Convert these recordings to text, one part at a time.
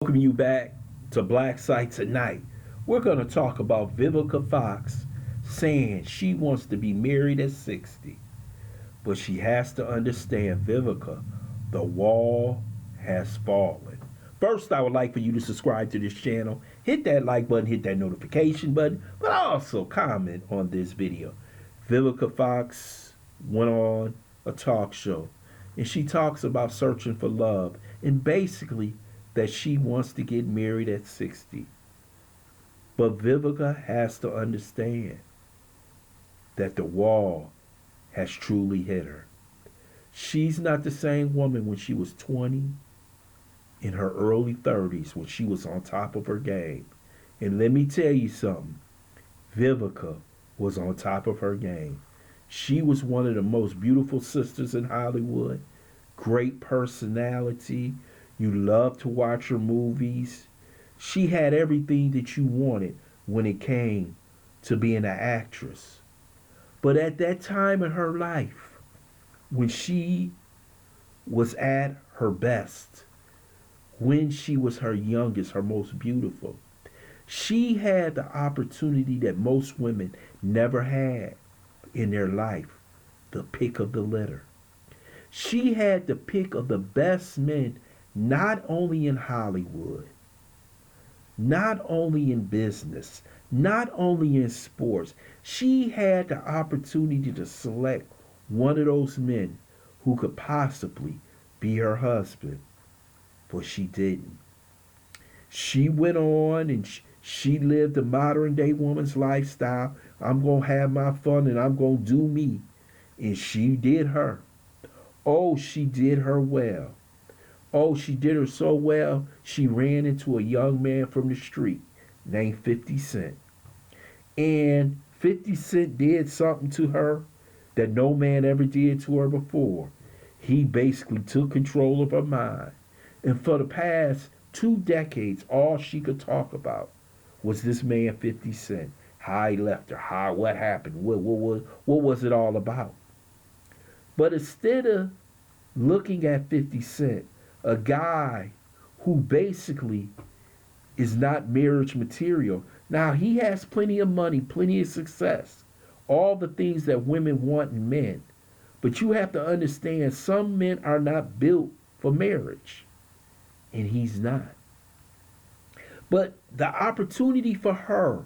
Welcome you back to Black Site tonight. We're going to talk about Vivica Fox saying she wants to be married at 60. But she has to understand, Vivica, the wall has fallen. First, I would like for you to subscribe to this channel, hit that like button, hit that notification button, but also comment on this video. Vivica Fox went on a talk show and she talks about searching for love and basically that she wants to get married at 60. But Vivica has to understand that the wall has truly hit her. She's not the same woman when she was 20, in her early 30s, when she was on top of her game. And let me tell you something, Vivica was on top of her game. She was one of the most beautiful sisters in Hollywood, great personality. You love to watch her movies. She had everything that you wanted when it came to being an actress. But at that time in her life, when she was at her best, when she was her youngest, her most beautiful, she had the opportunity that most women never had in their life, the pick of the litter. She had the pick of the best men, not only in Hollywood, not only in business, not only in sports. She had the opportunity to select one of those men who could possibly be her husband, but she didn't. She went on and she lived a modern day woman's lifestyle. I'm going to have my fun and I'm going to do me. And she did her. Oh, she did her well. Oh, she did her so well, she ran into a young man from the street named 50 Cent. And 50 Cent did something to her that no man ever did to her before. He basically took control of her mind. And for the past 2 decades, all she could talk about was this man 50 Cent. How he left her, what happened, what was it all about? But instead of looking at 50 Cent, a guy who basically is not marriage material. Now, he has plenty of money, plenty of success, all the things that women want in men. But you have to understand, some men are not built for marriage, and he's not. But the opportunity for her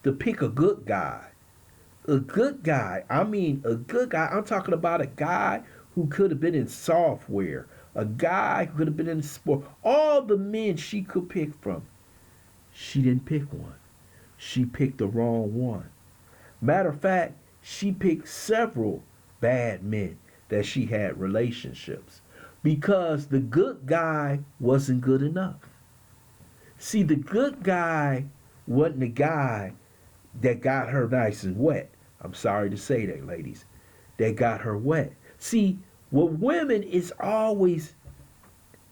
to pick a good guy, a good guy, I mean a good guy, I'm talking about a guy who could have been in software, a guy who could have been in sport, all the men she could pick from. She didn't pick one. She picked the wrong one. Matter of fact, she picked several bad men that she had relationships because the good guy wasn't good enough. See, the good guy wasn't the guy that got her nice and wet. I'm sorry to say that, ladies. That got her wet. See, with women, it's always,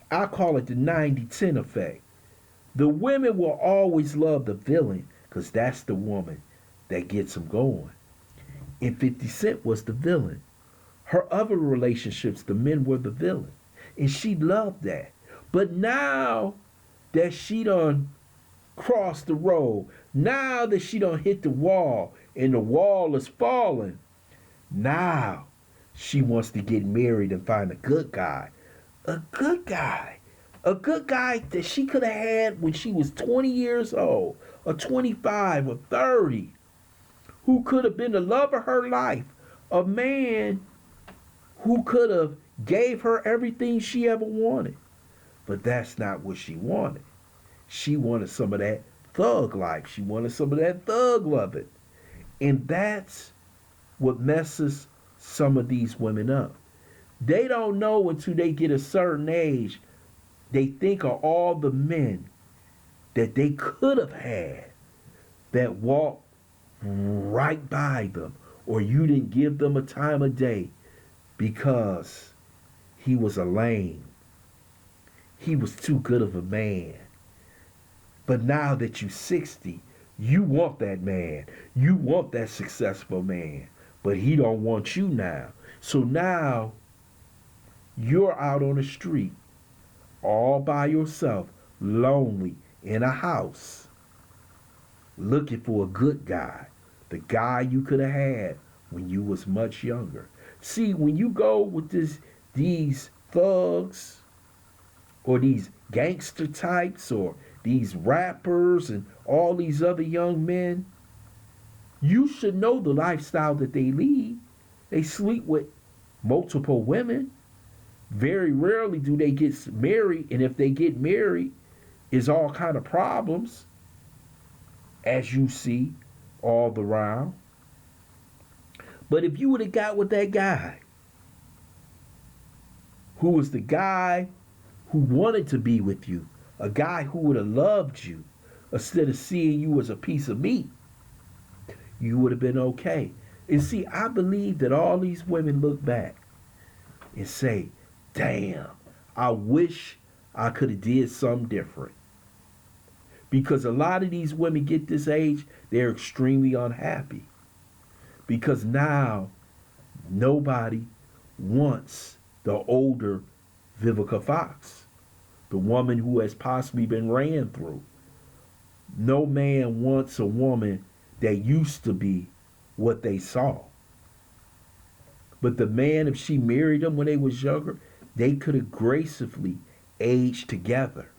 I call it the 90-10 effect. The women will always love the villain because that's the woman that gets them going. And 50 Cent was the villain. Her other relationships, the men were the villain. And she loved that. But now that she done crossed the road, now that she done hit the wall and the wall is falling, now she wants to get married and find a good guy. A good guy. A good guy that she could have had when she was 20 years old, or 25, or 30, who could have been the love of her life. A man who could have gave her everything she ever wanted. But that's not what she wanted. She wanted some of that thug life. She wanted some of that thug loving. And that's what messes some of these women up. They don't know until they get a certain age. They think of all the men that they could have had that walked right by them, or you didn't give them a time of day because he was a lame. He was too good of a man. But now that you're 60, you want that man. You want that successful man. But he don't want you now. So now you're out on the street all by yourself lonely in a house, looking for a good guy, the guy you could have had when you was much younger. See, when you go with these thugs or these gangster types or these rappers and all these other young men, you should know the lifestyle that they lead. They sleep with multiple women. Very rarely do they get married, and if they get married, it's all kind of problems, as you see all around. But if you would have got with that guy, who was the guy who wanted to be with you, a guy who would have loved you, instead of seeing you as a piece of meat, you would have been okay. And see, I believe that all these women look back and say, damn, I wish I could have did something different. Because a lot of these women get this age, they're extremely unhappy. Because now nobody wants the older Vivica Fox, the woman who has possibly been ran through. No man wants a woman that used to be what they saw. But the man, if she married him when they was younger, they could have gracefully aged together.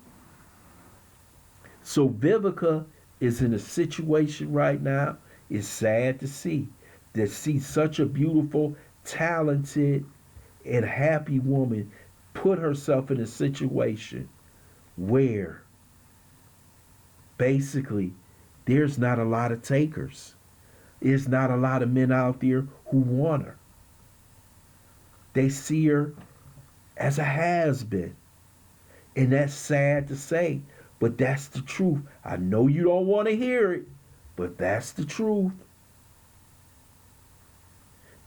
So Vivica is in a situation right now. It's sad to see such a beautiful, talented, and happy woman put herself in a situation where basically there's not a lot of takers. There's not a lot of men out there who want her. They see her as a has-been. And that's sad to say, but that's the truth. I know you don't want to hear it, but that's the truth.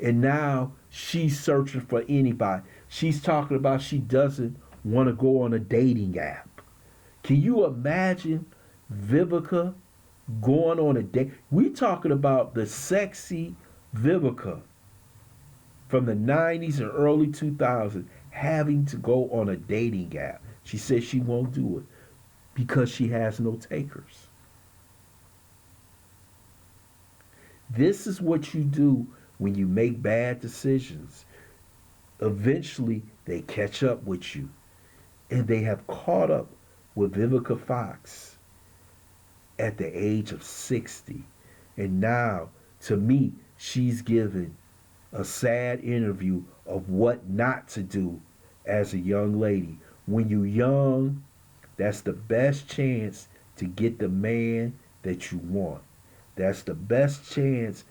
And now she's searching for anybody. She's talking about she doesn't want to go on a dating app. Can you imagine Vivica going on a date? We talking about the sexy Vivica from the 90s and early 2000s having to go on a dating app. She says she won't do it because she has no takers. This is what you do when you make bad decisions. Eventually, they catch up with you. And they have caught up with Vivica Fox at the age of 60. And now, to me, she's given a sad interview of what not to do as a young lady. When you're young, that's the best chance to get the man that you want. That's the best chance,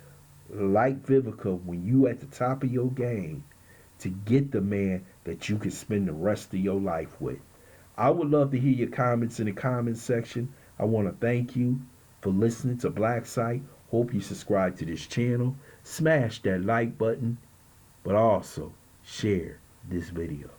like Vivica, when you at the top of your game, to get the man that you can spend the rest of your life with. I would love to hear your comments in the comments section. I want to thank you for listening to Black Site. Hope you subscribe to this channel. Smash that like button, but also share this video.